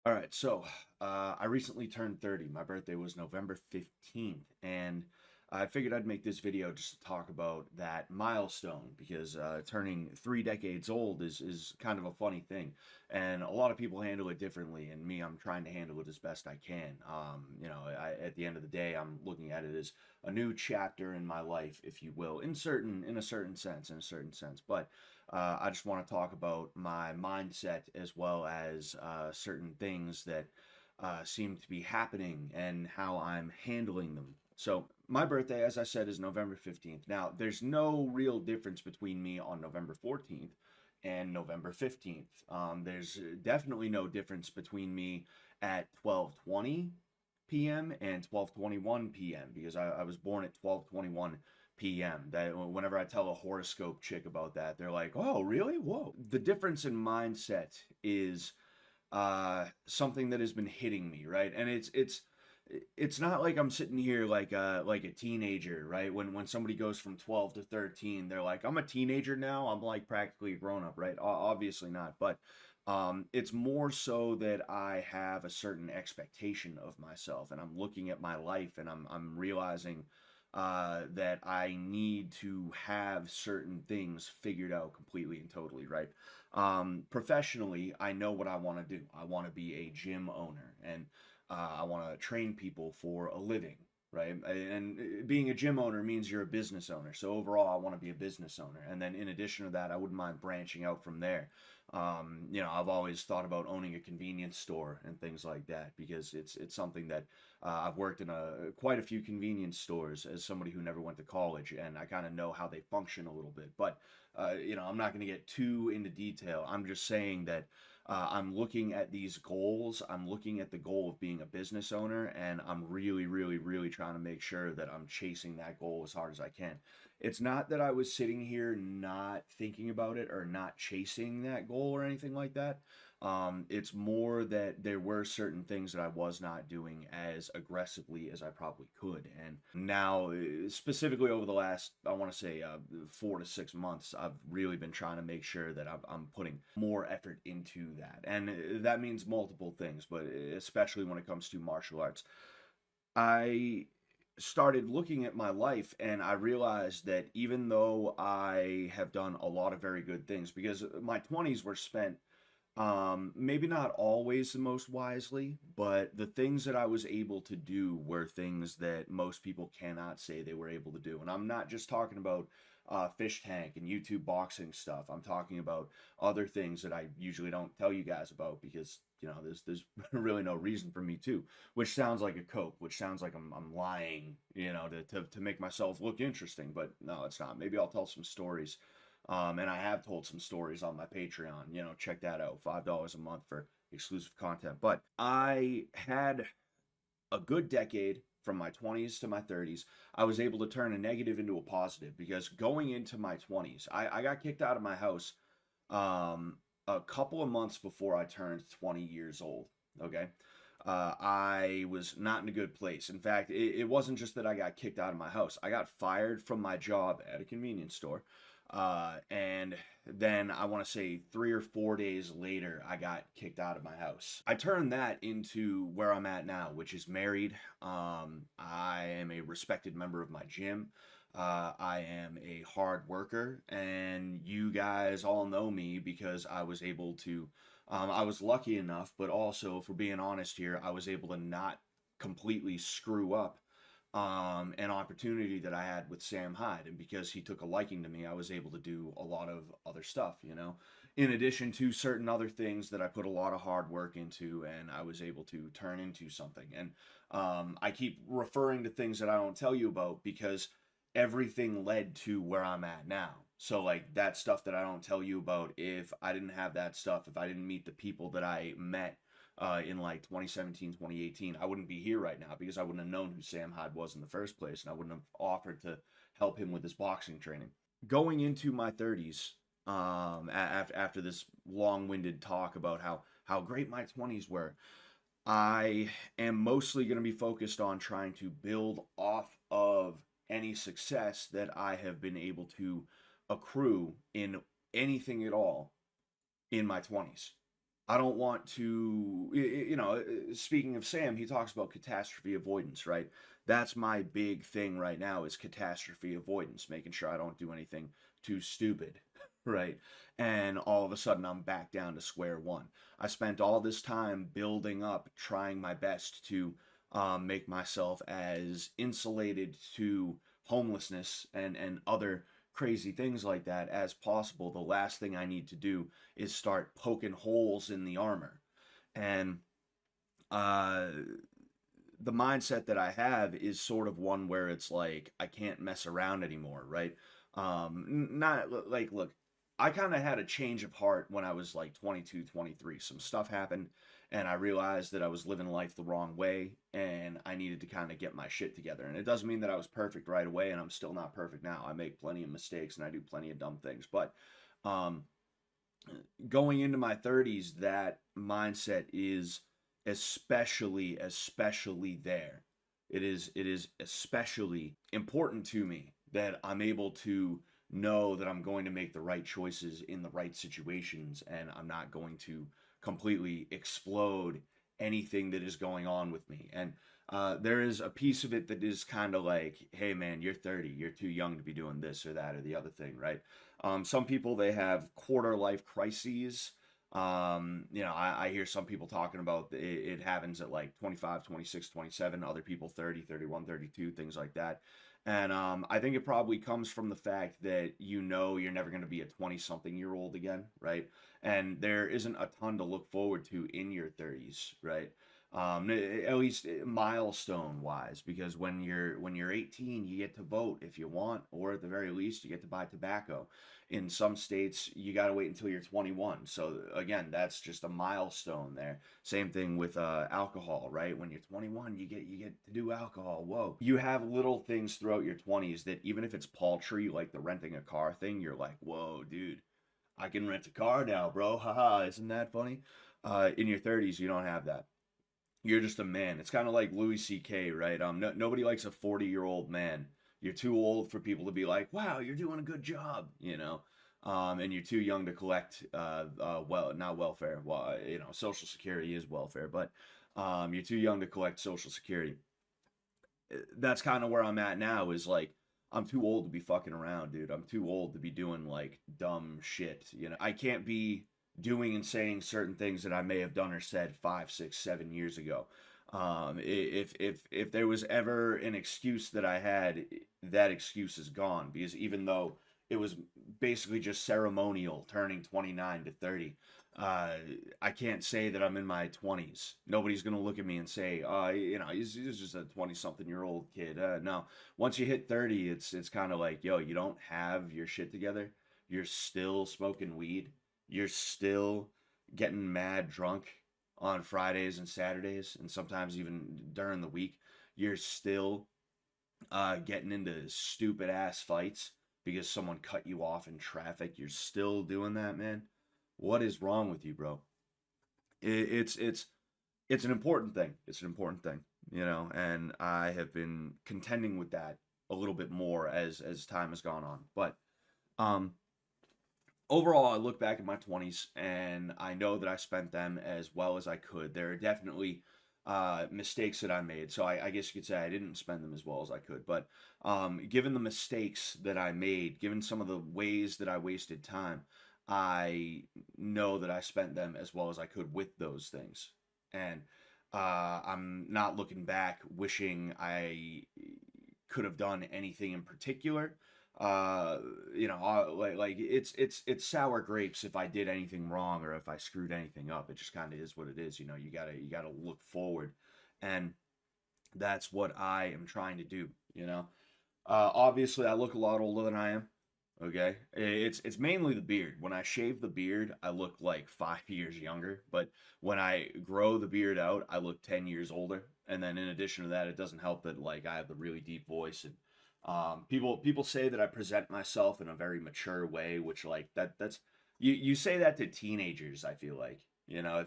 All right, so I recently turned 30. My birthday was November 15th, and I figured I'd make this video just to talk about that milestone because turning 3 decades old is kind of a funny thing, and a lot of people handle it differently. And me, I'm trying to handle it as best I can. At the end of the day, I'm looking at it as a new chapter in my life, if you will, in a certain sense. But I just want to talk about my mindset as well as certain things that seem to be happening and how I'm handling them. So, my birthday, as I said, is November 15th. Now, there's no real difference between me on November 14th and November 15th. There's definitely no difference between me at 12:20 p.m. and 12:21 p.m. because I was born at 12:21 p.m. That whenever I tell a horoscope chick about that, they're like, "Oh, really? Whoa!" The difference in mindset is something that has been hitting me, right? And it's not like I'm sitting here like a teenager, right? When somebody goes from 12 to 13, they're like, "I'm a teenager now. I'm like practically a grown up," right? Obviously not, but it's more so that I have a certain expectation of myself, and I'm looking at my life, and I'm realizing that I need to have certain things figured out completely and totally, right? Professionally, I know what I want to do. I want to be a gym owner, and I want to train people for a living, right? And being a gym owner means you're a business owner. So overall, I want to be a business owner. And then in addition to that, I wouldn't mind branching out from there. I've always thought about owning a convenience store and things like that because it's something that I've worked in quite a few convenience stores as somebody who never went to college, and I kind of know how they function a little bit. But I'm not going to get too into detail. I'm just saying that I'm looking at these goals. I'm looking at the goal of being a business owner, and I'm really, really, really trying to make sure that I'm chasing that goal as hard as I can. It's not that I was sitting here not thinking about it or not chasing that goal or anything like that. It's more that there were certain things that I was not doing as aggressively as I probably could. And now, specifically over the last, I want to say, 4 to 6 months, I've really been trying to make sure that I'm putting more effort into that. And that means multiple things, but especially when it comes to martial arts. I started looking at my life and I realized that even though I have done a lot of very good things, because my 20s were spent maybe not always the most wisely, but the things that I was able to do were things that most people cannot say they were able to do. And I'm not just talking about fish tank and YouTube boxing stuff. I'm talking about other things that I usually don't tell you guys about because there's really no reason for me to. Which sounds like a cope, which sounds like I'm lying, to make myself look interesting. But no, it's not. Maybe I'll tell some stories and I have told some stories on my Patreon. Check that out. $5 a month for exclusive content. But I had a good decade from my 20s to my 30s. I was able to turn a negative into a positive because going into my 20s, I got kicked out of my house a couple of months before I turned 20 years old. Okay. I was not in a good place. In fact, it wasn't just that I got kicked out of my house. I got fired from my job at a convenience store. And then I want to say 3 or 4 days later, I got kicked out of my house. I turned that into where I'm at now, which is married. I am a respected member of my gym. I am a hard worker, and you guys all know me because I was able to. I was lucky enough, but also, if we're being honest here, I was able to not completely screw up an opportunity that I had with Sam Hyde. And because he took a liking to me, I was able to do a lot of other stuff, in addition to certain other things that I put a lot of hard work into and I was able to turn into something. And I keep referring to things that I don't tell you about because everything led to where I'm at now. So, like, that stuff that I don't tell you about, if I didn't have that stuff, if I didn't meet the people that I met in like 2017, 2018, I wouldn't be here right now because I wouldn't have known who Sam Hyde was in the first place, and I wouldn't have offered to help him with his boxing training. Going into my 30s, after this long-winded talk about how great my 20s were, I am mostly going to be focused on trying to build off of any success that I have been able to accrue in anything at all in my 20s. I don't want to, you know, speaking of Sam, he talks about catastrophe avoidance, right? That's my big thing right now is catastrophe avoidance, making sure I don't do anything too stupid, right? And all of a sudden I'm back down to square one. I spent all this time building up, trying my best to make myself as insulated to homelessness and other crazy things like that as possible. The last thing I need to do is start poking holes in the armor. And uh, the mindset that I have is sort of one where it's like I can't mess around anymore, right? Not like look, I kind of had a change of heart when I was like 22, 23. Some stuff happened and I realized that I was living life the wrong way and I needed to kind of get my shit together. And it doesn't mean that I was perfect right away and I'm still not perfect now. I make plenty of mistakes and I do plenty of dumb things, but um going into my 30s, that mindset is especially there. It is especially important to me that I'm able to know that I'm going to make the right choices in the right situations and I'm not going to completely explode anything that is going on with me. And there is a piece of it that is kind of like, hey man, you're 30, you're too young to be doing this or that or the other thing, right? Some people, they have quarter life crises. You know, I hear some people talking about it happens at like 25, 26, 27. Other people 30, 31, 32, things like that. And I think it probably comes from the fact that you know you're never going to be a 20 something year old again, right? And there isn't a ton to look forward to in your 30s, right? At least milestone wise, because when you're 18, you get to vote if you want, or at the very least, you get to buy tobacco. In some states, you got to wait until you're 21. So again, that's just a milestone there. Same thing with alcohol, right? When you're 21, you get to do alcohol. Whoa. You have little things throughout your 20s that even if it's paltry, like the renting a car thing, you're like, whoa, dude, I can rent a car now, bro. Haha, isn't that funny? In your 30s, you don't have that. You're just a man. It's kind of like Louis C.K., right? Nobody likes a 40-year-old man. You're too old for people to be like, wow, you're doing a good job, you know? And you're too young to collect, well, not welfare. Well, you know, Social Security is welfare, but you're too young to collect Social Security. That's kind of where I'm at now is like, I'm too old to be fucking around, dude. I'm too old to be doing like dumb shit, you know? I can't be doing and saying certain things that I may have done or said 5, 6, 7 years ago. If there was ever an excuse that I had, that excuse is gone because even though it was basically just ceremonial turning 29 to 30, uh, I can't say that I'm in my 20s. Nobody's gonna look at me and say, you know, he's just a 20-something-year-old kid. No, once you hit 30, it's kind of like, yo, you don't have your shit together. You're still smoking weed. You're still getting mad drunk on Fridays and Saturdays, and sometimes even during the week. You're still getting into stupid ass fights because someone cut you off in traffic. You're still doing that, man. What is wrong with you, bro? It's an important thing. It's an important thing, you know. And I have been contending with that a little bit more as time has gone on. But um, overall, I look back at my 20s and I know that I spent them as well as I could. There are definitely mistakes that I made. So I guess you could say I didn't spend them as well as I could. But given the mistakes that I made, given some of the ways that I wasted time, I know that I spent them as well as I could with those things. And I'm not looking back wishing I could have done anything in particular. You know, like it's sour grapes if I did anything wrong or if I screwed anything up. It just kind of is what it is. You know, you gotta look forward, and that's what I am trying to do. You know, obviously I look a lot older than I am. Okay, it's mainly the beard. When I shave the beard, I look like 5 years younger. But when I grow the beard out, I look 10 years older. And then in addition to that, it doesn't help that like I have the really deep voice and people say that I present myself in a very mature way, which like that's you say that to teenagers. I feel like you know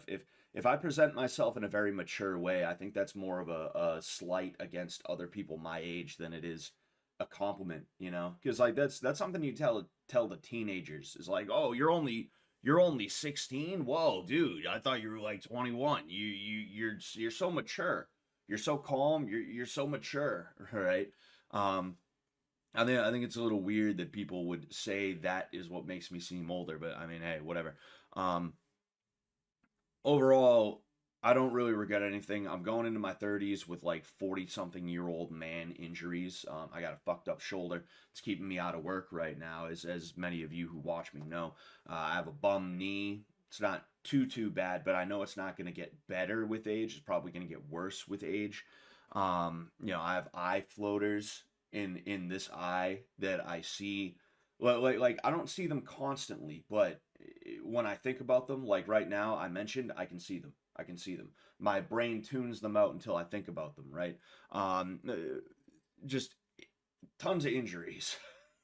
if I present myself in a very mature way, I think that's more of a slight against other people my age than it is a compliment. You know, because like that's something you tell the teenagers is like, oh, you're only 16? Whoa, dude, I thought you were like 21. You're so mature. You're so calm. You're so mature, right? Um, I think it's a little weird that people would say that is what makes me seem older, but I mean, hey, whatever. Um, Overall, I don't really regret anything. I'm going into my 30s with like 40 something year old man injuries. I got a fucked up shoulder. It's keeping me out of work right now, as many of you who watch me know. I have a bum knee. It's not too bad, but I know it's not going to get better with age. It's probably going to get worse with age. I have eye floaters in this eye that I see. Like I don't see them constantly, but when I think about them, like right now, I mentioned I can see them. I can see them. My brain tunes them out until I think about them, right? Um, uh, just tons of injuries,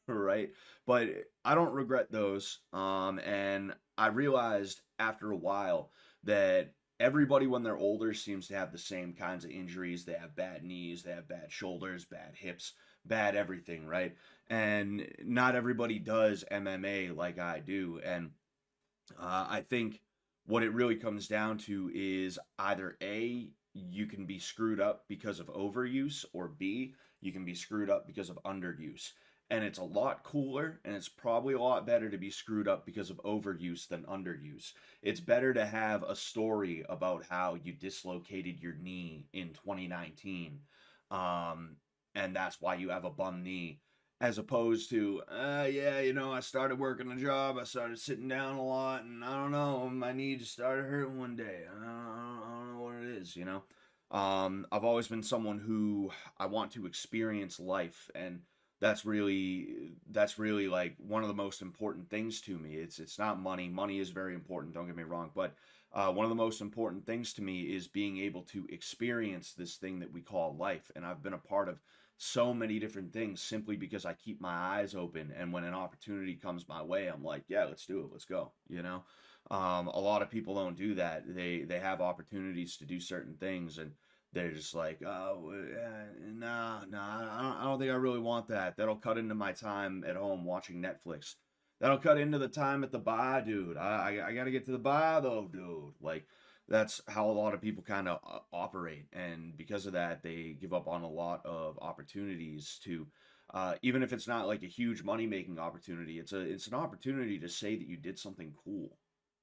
right? But I don't regret those. And I realized after a while that everybody, when they're older, seems to have the same kinds of injuries. They have bad knees, they have bad shoulders, bad hips, bad everything, right? And not everybody does MMA like I do. And I think what it really comes down to is either A, you can be screwed up because of overuse, or B, you can be screwed up because of underuse. And it's a lot cooler and it's probably a lot better to be screwed up because of overuse than underuse. It's better to have a story about how you dislocated your knee in 2019, um, and that's why you have a bum knee, as opposed to, yeah, I started working a job, I started sitting down a lot, and I don't know, my knee just started hurting one day. I don't know what it is. I've always been someone who I want to experience life, and that's really like one of the most important things to me. It's not money. Money is very important, don't get me wrong, but one of the most important things to me is being able to experience this thing that we call life. And I've been a part of so many different things simply because I keep my eyes open. And when an opportunity comes my way, I'm like, yeah, let's do it. Let's go. A lot of people don't do that. They have opportunities to do certain things, and they're just like, oh, nah, I don't think I really want that. That'll cut into my time at home watching Netflix. That'll cut into the time at the bar, dude. I gotta get to the bar though, dude. Like, that's how a lot of people kind of operate, and because of that, they give up on a lot of opportunities to, even if it's not like a huge money making opportunity, it's an opportunity to say that you did something cool,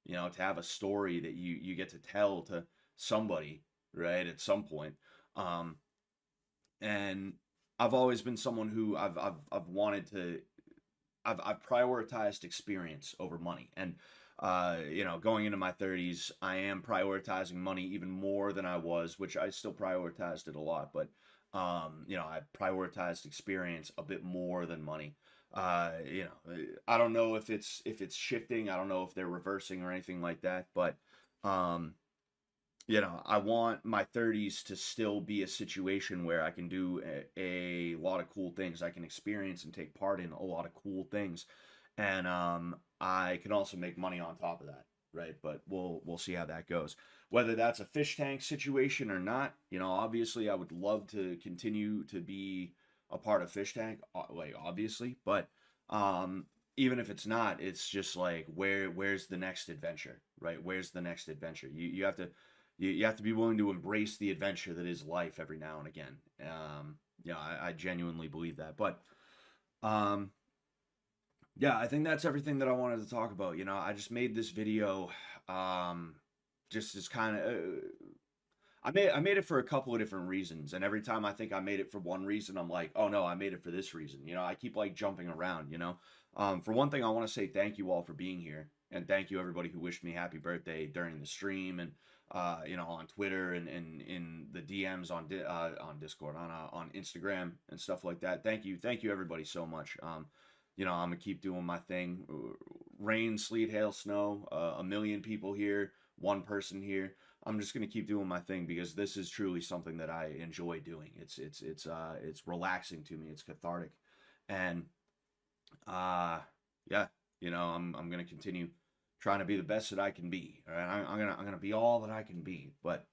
to have a story that you get to tell to somebody, right, at some point. Um, and I've always been someone who I've wanted to, I've prioritized experience over money. And going into my 30s, I am prioritizing money even more than I was, which I still prioritized it a lot, but I prioritized experience a bit more than money. I don't know if it's shifting. I don't know if they're reversing or anything like that, but um, I want my 30s to still be a situation where I can do a lot of cool things. I can experience and take part in a lot of cool things. And I can also make money on top of that, right? But we'll see how that goes. Whether that's a fish tank situation or not, obviously I would love to continue to be a part of fish tank, like obviously, but even if it's not, it's just like where's the next adventure, right? Where's the next adventure? You have to be willing to embrace the adventure that is life every now and again. I genuinely believe that. But um, yeah, I think that's everything that I wanted to talk about. I just made this video, just as kind of. I made it for a couple of different reasons, and every time I think I made it for one reason, I'm like, oh no, I made it for this reason. I keep like jumping around. For one thing, I want to say thank you all for being here, and thank you everybody who wished me happy birthday during the stream, and on Twitter, and in the DMs on Discord, on Instagram and stuff like that. Thank you everybody so much. I'm gonna keep doing my thing. Rain, sleet, hail, snow. A million people here, one person here. I'm just gonna keep doing my thing because this is truly something that I enjoy doing. It's relaxing to me. It's cathartic, and uh, yeah, I'm gonna continue trying to be the best that I can be. All right, I'm gonna be all that I can be. But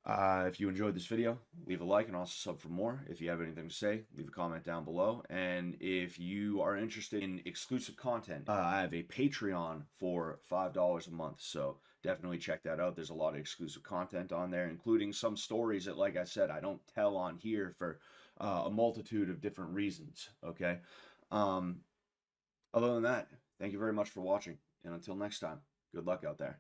If you enjoyed this video, leave a like and also sub for more. If you have anything to say, leave a comment down below. And if you are interested in exclusive content, I have a Patreon for $5 a month. So definitely check that out. There's a lot of exclusive content on there, including some stories that, like I said, I don't tell on here for a multitude of different reasons. Okay. Other than that, thank you very much for watching. And until next time, good luck out there.